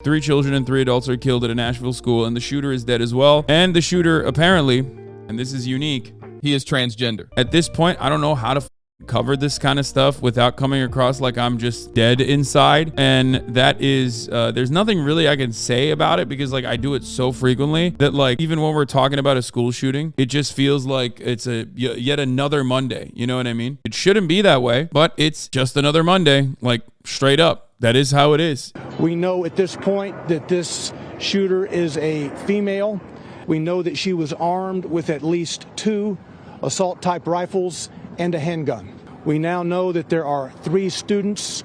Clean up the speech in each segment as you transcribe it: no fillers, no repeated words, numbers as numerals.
3 children and 3 adults are killed at a Nashville school, and the shooter is dead as well. And the shooter, apparently, and this is unique, he is transgender. At this point, I don't know how to cover this kind of stuff without coming across like I'm just dead inside. And that is, there's nothing really I can say about it because like I do it so frequently that like even when we're talking about a school shooting, it just feels like it's yet another Monday. You know what I mean? It shouldn't be that way, but it's just another Monday, like straight up. That is how it is. We know at this point that this shooter is a female. We know that she was armed with at least 2 assault-type rifles and a handgun. We now know that there are 3 students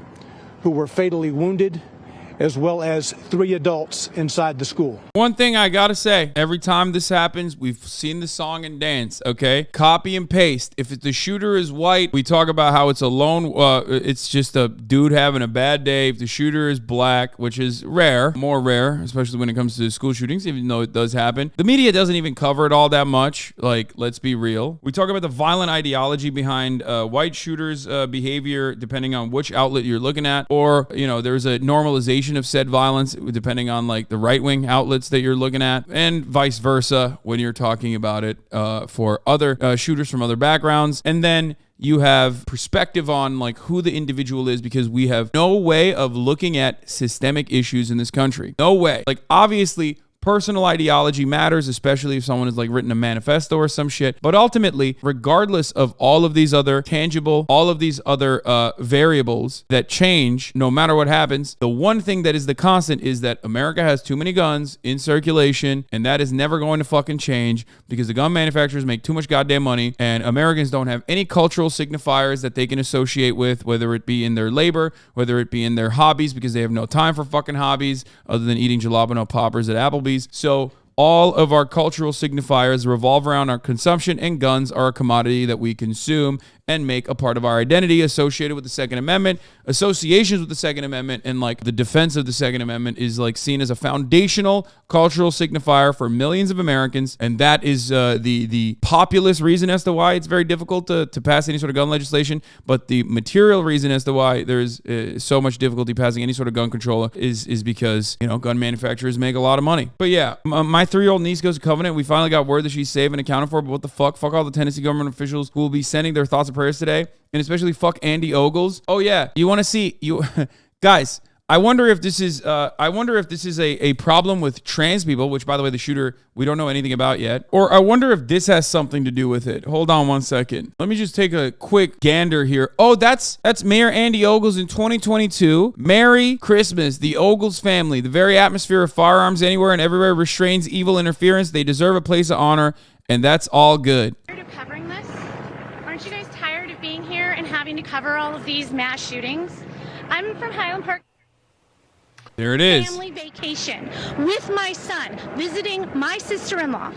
who were fatally wounded, as well as 3 adults inside the school. One thing I gotta say, every time this happens, we've seen the song and dance, okay? Copy and paste. If the shooter is white, we talk about how it's a lone, it's just a dude having a bad day. If the shooter is black, which is rare, more rare, especially when it comes to school shootings, even though it does happen. The media doesn't even cover it all that much. Like, let's be real. We talk about the violent ideology behind white shooters' behavior, depending on which outlet you're looking at, or, you know, there's a normalization of said violence depending on like the right-wing outlets that you're looking at, and vice versa when you're talking about it for other shooters from other backgrounds. And then you have perspective on like who the individual is, because we have no way of looking at systemic issues in this country. No way. Like obviously personal ideology matters, especially if someone has like written a manifesto or some shit. But ultimately, regardless of all of these other tangible, all of these other variables that change, no matter what happens, the one thing that is the constant is that America has too many guns in circulation, and that is never going to fucking change because the gun manufacturers make too much goddamn money, and Americans don't have any cultural signifiers that they can associate with, whether it be in their labor, whether it be in their hobbies, because they have no time for fucking hobbies other than eating jalapeno poppers at Applebee's. So all of our cultural signifiers revolve around our consumption, and guns are a commodity that we consume and make a part of our identity associated with the Second Amendment. Associations with the Second Amendment and like the defense of the Second Amendment is like seen as a foundational cultural signifier for millions of Americans. And that is the populist reason as to why it's very difficult to pass any sort of gun legislation. But the material reason as to why there's so much difficulty passing any sort of gun control is because, you know, gun manufacturers make a lot of money. But yeah, my 3-year-old niece goes to Covenant. We finally got word that she's safe and accounted for, but what the fuck? Fuck all the Tennessee government officials who will be sending their thoughts and prayers today, and especially fuck Andy Ogles. Oh yeah, you want to see you guys? I wonder if this is a problem with trans people, which by the way, the shooter we don't know anything about yet. Or I wonder if this has something to do with it. Hold on one second. Let me just take a quick gander here. Oh, that's Mayor Andy Ogles in 2022. Merry Christmas, the Ogles family. The very atmosphere of firearms anywhere and everywhere restrains evil interference. They deserve a place of honor, and that's all good. Tired of covering this? Aren't you guys tired of being here and having to cover all of these mass shootings? I'm from Highland Park. There it is. Family vacation with my son, visiting my sister-in-law.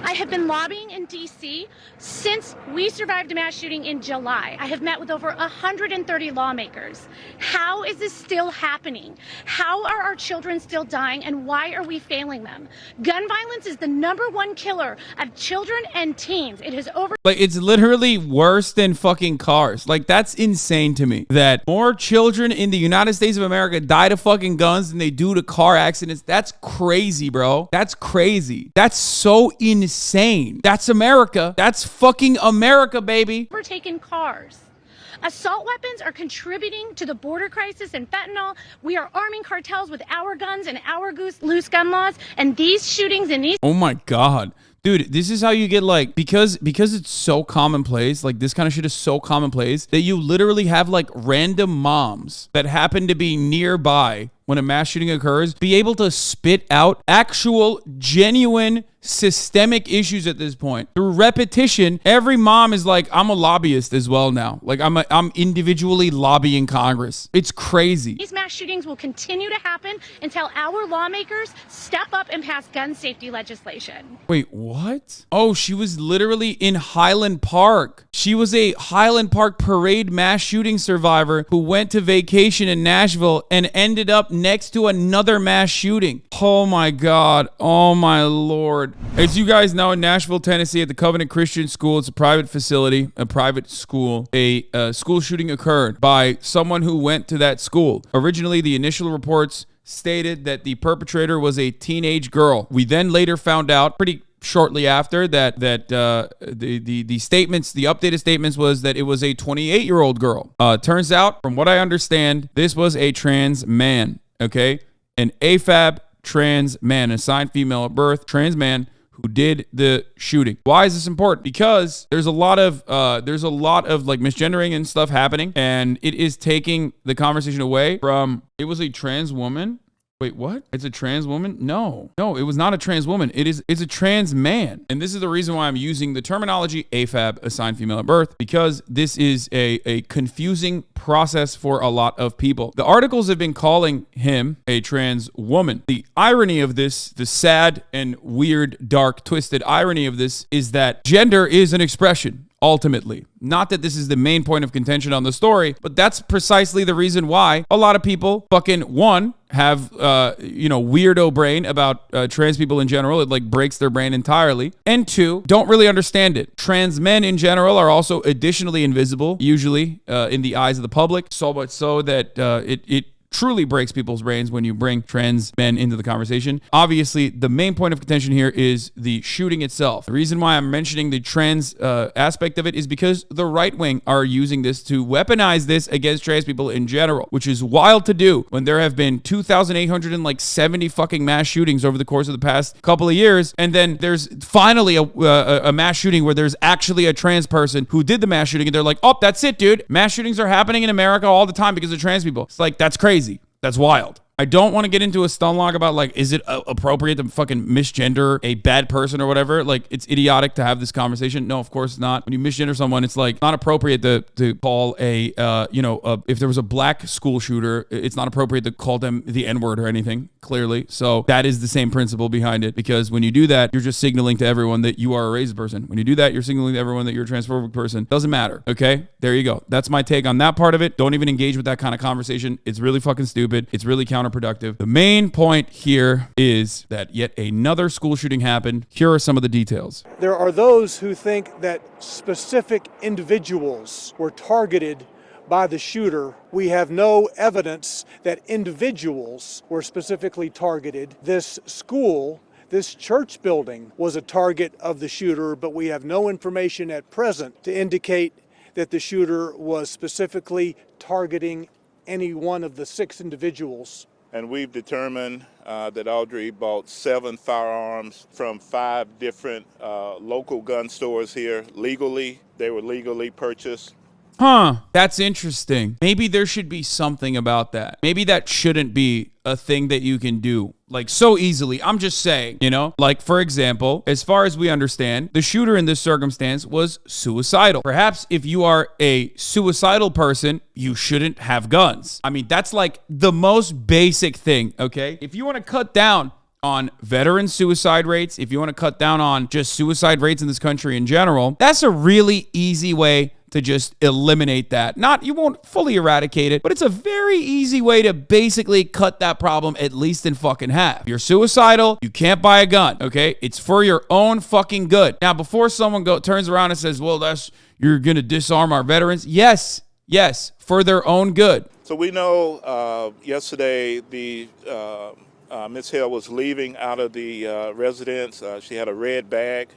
I have been lobbying in D.C. since we survived a mass shooting in July. I have met with over 130 lawmakers. How is this still happening? How are our children still dying, and why are we failing them? Gun violence is the #1 killer of children and teens. It has over... Like, it's literally worse than fucking cars. Like, that's insane to me. That more children in the United States of America die to fucking guns than they do to car accidents. That's crazy, bro. That's crazy. That's so insane. That's America. That's fucking America, baby. Overtaken cars. Assault weapons are contributing to the border crisis and fentanyl. We are arming cartels with our guns and our loose gun laws, and these shootings and these... Oh my God. Dude, this is how you get like, because it's so commonplace, like this kind of shit is so commonplace that you literally have like random moms that happen to be nearby when a mass shooting occurs, be able to spit out actual, genuine, systemic issues at this point. Through repetition, every mom is like, I'm a lobbyist as well now. Like, I'm individually lobbying Congress. It's crazy. These mass shootings will continue to happen until our lawmakers step up and pass gun safety legislation. Wait, what? Oh, she was literally in Highland Park. She was a Highland Park parade mass shooting survivor who went to vacation in Nashville and ended up next to another mass shooting. Oh my God. Oh my Lord. As you guys know, in Nashville, Tennessee, at the Covenant Christian School, it's a private facility, a private school. A school shooting occurred by someone who went to that school. Originally, the initial reports stated that the perpetrator was a teenage girl. We then later found out pretty shortly after that the statements, the updated statements, was that it was a 28-year-old girl. Turns out, from what I understand, this was a trans man. Okay, an AFAB trans man, assigned female at birth, trans man who did the shooting. Why is this important? Because there's a lot of like misgendering and stuff happening, and it is taking the conversation away from it was a trans woman. Wait, what? It's a trans woman? No, it was not a trans woman. It's a trans man. And this is the reason why I'm using the terminology AFAB, assigned female at birth, because this is a confusing process for a lot of people. The articles have been calling him a trans woman. The irony of this, the sad and weird, dark, twisted irony of this is that gender is an expression. Ultimately, not that this is the main point of contention on the story, but that's precisely the reason why a lot of people have weirdo brain about trans people in general. It like breaks their brain entirely. And two, don't really understand it. Trans men in general are also additionally invisible, usually in the eyes of the public, so much so that it truly breaks people's brains when you bring trans men into the conversation. Obviously, the main point of contention here is the shooting itself. The reason why I'm mentioning the trans aspect of it is because the right wing are using this to weaponize this against trans people in general, which is wild to do when there have been 2,870 fucking mass shootings over the course of the past couple of years, and then there's finally a mass shooting where there's actually a trans person who did the mass shooting, and they're like, oh, that's it, dude. Mass shootings are happening in America all the time because of trans people. It's like, that's crazy. That's wild. I don't want to get into a stunlock about like, is it appropriate to fucking misgender a bad person or whatever? Like, it's idiotic to have this conversation. No, of course not. When you misgender someone, it's like not appropriate to call if there was a black school shooter, it's not appropriate to call them the N-word or anything, clearly. So that is the same principle behind it, because when you do that, you're just signaling to everyone that you are a racist person. When you do that, you're signaling to everyone that you're a transphobic person. Doesn't matter. Okay? There you go. That's my take on that part of it. Don't even engage with that kind of conversation. It's really fucking stupid. It's really counterproductive. The main point here is that yet another school shooting happened. Here are some of the details. There are those who think that specific individuals were targeted by the shooter. We have no evidence that individuals were specifically targeted. This school, this church building, was a target of the shooter, but we have no information at present to indicate that the shooter was specifically targeting any one of the 6 individuals. And we've determined that Audrey bought 7 firearms from 5 different local gun stores here legally. They were legally purchased. Huh, that's interesting. Maybe there should be something about that. Maybe that shouldn't be a thing that you can do like so easily. I'm just saying, like, for example, as far as we understand, the shooter in this circumstance was suicidal. Perhaps if you are a suicidal person, you shouldn't have guns. I mean, that's like the most basic thing, okay? If you want to cut down on veteran suicide rates, if you want to cut down on just suicide rates in this country in general, that's a really easy way to just eliminate that. You won't fully eradicate it, but it's a very easy way to basically cut that problem at least in fucking half. You're suicidal, you can't buy a gun, okay? It's for your own fucking good. Now, before someone turns around and says, well, you're gonna disarm our veterans. Yes, for their own good. So we know yesterday Ms. Hill was leaving out of the residence. She had a red bag.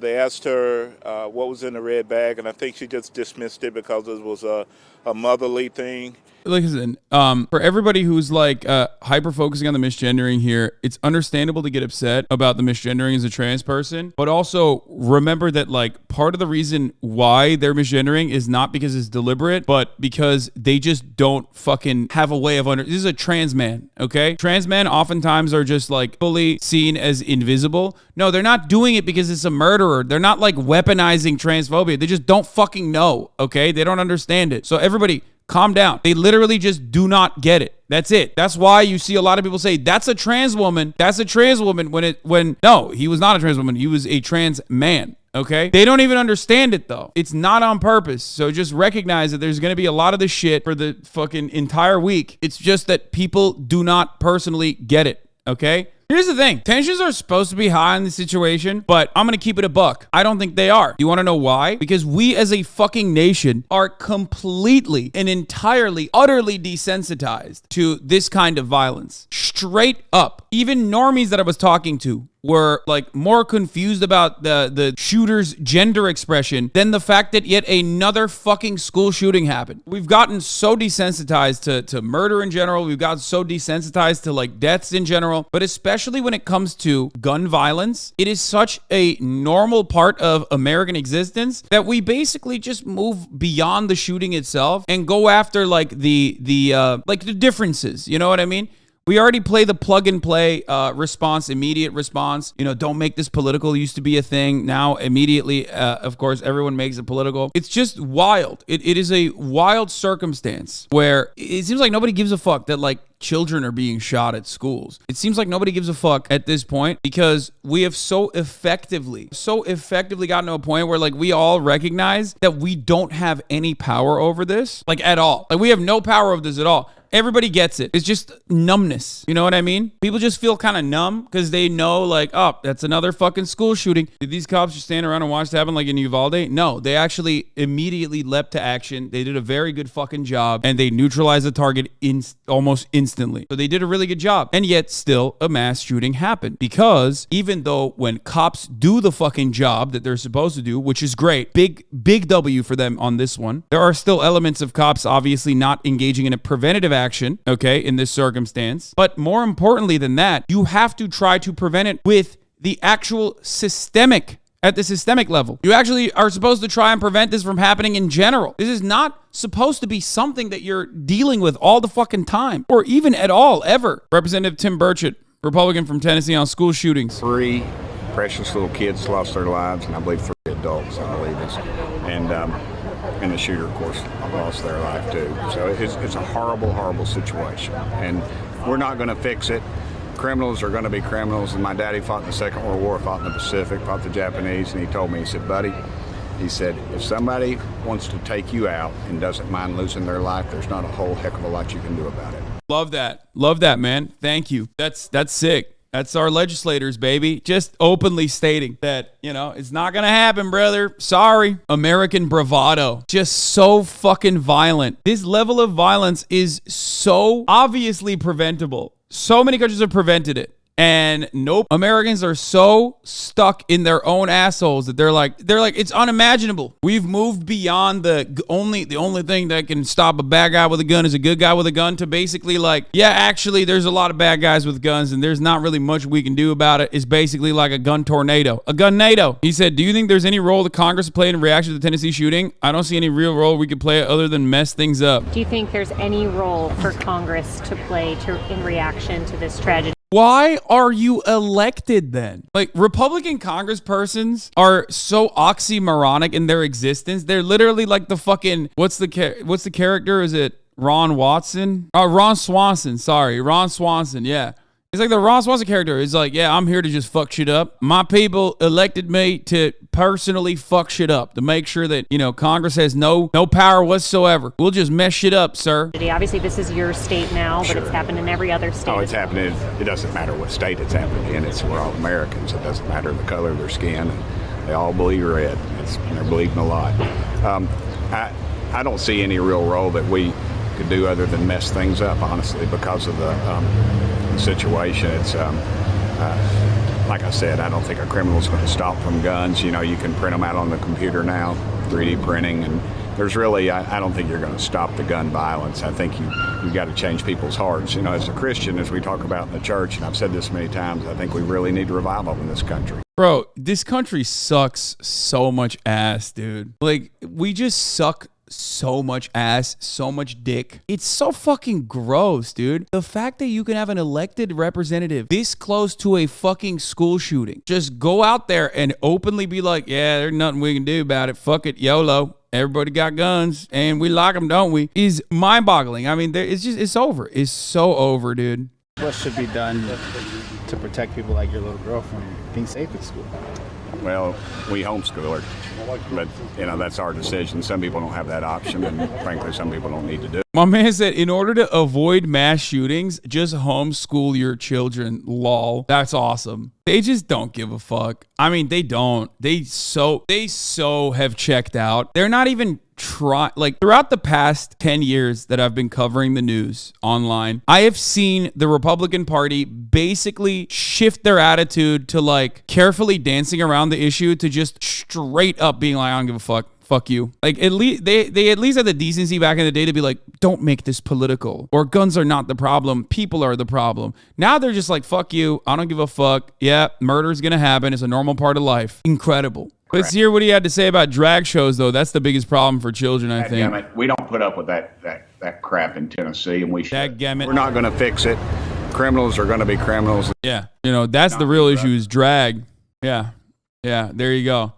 They asked her what was in the red bag, and I think she just dismissed it because it was a motherly thing. Listen, for everybody who's like hyper focusing on the misgendering here, it's understandable to get upset about the misgendering as a trans person, but also remember that like part of the reason why they're misgendering is not because it's deliberate, but because they just don't fucking have a way of this is a trans man, okay? Trans men oftentimes are just like fully seen as invisible. No, they're not doing it because it's a murderer. They're not like weaponizing transphobia. They just don't fucking know, okay? They don't understand it. So everybody, calm down. They literally just do not get it. That's it. That's why you see a lot of people say, that's a trans woman. That's a trans woman when no, he was not a trans woman. He was a trans man. Okay? They don't even understand it though. It's not on purpose. So just recognize that there's going to be a lot of this shit for the fucking entire week. It's just that people do not personally get it. Okay? Here's the thing. Tensions are supposed to be high in this situation, but I'm going to keep it a buck. I don't think they are. You want to know why? Because we as a fucking nation are completely and entirely, utterly desensitized to this kind of violence. Straight up. Even normies that I was talking to were like more confused about the shooter's gender expression than the fact that yet another fucking school shooting happened. We've gotten so desensitized to murder in general. We've gotten so desensitized to like deaths in general, but especially when it comes to gun violence, it is such a normal part of American existence that we basically just move beyond the shooting itself and go after like the differences. You know what I mean? We already play the plug and play response, immediate response. You know, don't make this political. It used to be a thing. Now, immediately, of course, everyone makes it political. It's just wild. It is a wild circumstance where it seems like nobody gives a fuck that like children are being shot at schools. It seems like nobody gives a fuck at this point because we have so effectively gotten to a point where like we all recognize that we don't have any power over this, like at all. Like we have no power over this at all. Everybody gets it. It's just numbness. You know what I mean? People just feel kind of numb because they know like, oh, that's another fucking school shooting. Did these cops just stand around and watch it happen like in Uvalde? No, they actually immediately leapt to action. They did a very good fucking job and they neutralized the target almost instantly. So they did a really good job. And yet still a mass shooting happened because even though when cops do the fucking job that they're supposed to do, which is great, big W for them on this one, there are still elements of cops obviously not engaging in a preventative action, okay, in this circumstance. But more importantly than that, you have to try to prevent it with the actual at the systemic level. You actually are supposed to try and prevent this from happening in general. This is not supposed to be something that you're dealing with all the fucking time or even at all, ever. Representative Tim Burchett, Republican from Tennessee, on school shootings. 3 precious little kids lost their lives, and I believe 3 adults, I believe is. And the shooter, of course, lost their life too. So it's a horrible, horrible situation. And we're not going to fix it. Criminals are going to be criminals. And my daddy fought in the Second World War, fought in the Pacific, fought the Japanese. And he told me, he said, buddy, he said, if somebody wants to take you out and doesn't mind losing their life, there's not a whole heck of a lot you can do about it. Love that, man. Thank you. That's sick. That's our legislators, baby. Just openly stating that, you know, it's not going to happen, brother. Sorry. American bravado. Just so fucking violent. This level of violence is so obviously preventable. So many countries have prevented it. And nope, Americans are so stuck in their own assholes that they're like, it's unimaginable. We've moved beyond the only thing that can stop a bad guy with a gun is a good guy with a gun to basically like, yeah, actually there's a lot of bad guys with guns and there's not really much we can do about it. It's basically like a gun tornado. A gun NATO. He said, do you think there's any role that Congress played in reaction to the Tennessee shooting? I don't see any real role we could play other than mess things up. Do you think there's any role for Congress to play in reaction to this tragedy? Why are you elected then? Like, Republican congresspersons are so oxymoronic in their existence. They're literally like the fucking, what's the character? Is it Ron Watson? Ron Swanson. Sorry, Ron Swanson. Yeah. It's like the Ron Swanson character. It's like, yeah, I'm here to just fuck shit up. My people elected me to personally fuck shit up, to make sure that, you know, Congress has no power whatsoever. We'll just mess shit up, sir. Obviously, this is your state now, but It's happened in every other state. Oh, it's happening. It doesn't matter what state it's happening in. We're all Americans. It doesn't matter the color of their skin. They all believe red. They're believing a lot. I don't see any real role that we could do other than mess things up, honestly, because of the situation. It's like I said, I don't think a criminal's going to stop from guns. You know, you can print them out on the computer now, 3D printing, and there's really, I don't think you're going to stop the gun violence. I think you've got to change people's hearts. You know, as a Christian, as we talk about in the church, and I've said this many times, I think we really need revival in this country. Bro, this country sucks so much ass, dude. Like, we just suck so much ass, so much dick. It's so fucking gross, dude. The fact that you can have an elected representative this close to a fucking school shooting, just go out there and openly be like, yeah, there's nothing we can do about it. Fuck it, YOLO. Everybody got guns and we like them, don't we? Is mind-boggling. I mean, it's over. It's so over, dude. What should be done to protect people like your little girl from being safe at school? Well, we homeschool her, but, you know, that's our decision. Some people don't have that option, and frankly, some people don't need to do it. My man said, in order to avoid mass shootings, just homeschool your children. Lol. That's awesome. They just don't give a fuck. I mean, they don't. They so have checked out. They're not even try. Like, throughout the past 10 years that I've been covering the news online, I have seen the Republican Party basically shift their attitude to like carefully dancing around the issue to just straight up being like, I don't give a fuck. Fuck you. Like, at least they at least had the decency back in the day to be like, don't make this political, or guns are not the problem, people are the problem. Now they're just like, fuck you, I don't give a fuck. Yeah, murder's gonna happen. It's a normal part of life. Incredible. Let's hear what he had to say about drag shows, though. That's the biggest problem for children, I think. Damn it. We don't put up with that crap in Tennessee, and we should. We're not going to fix it. Criminals are going to be criminals. Yeah, you know, that's the real issue is drag. Yeah, there you go.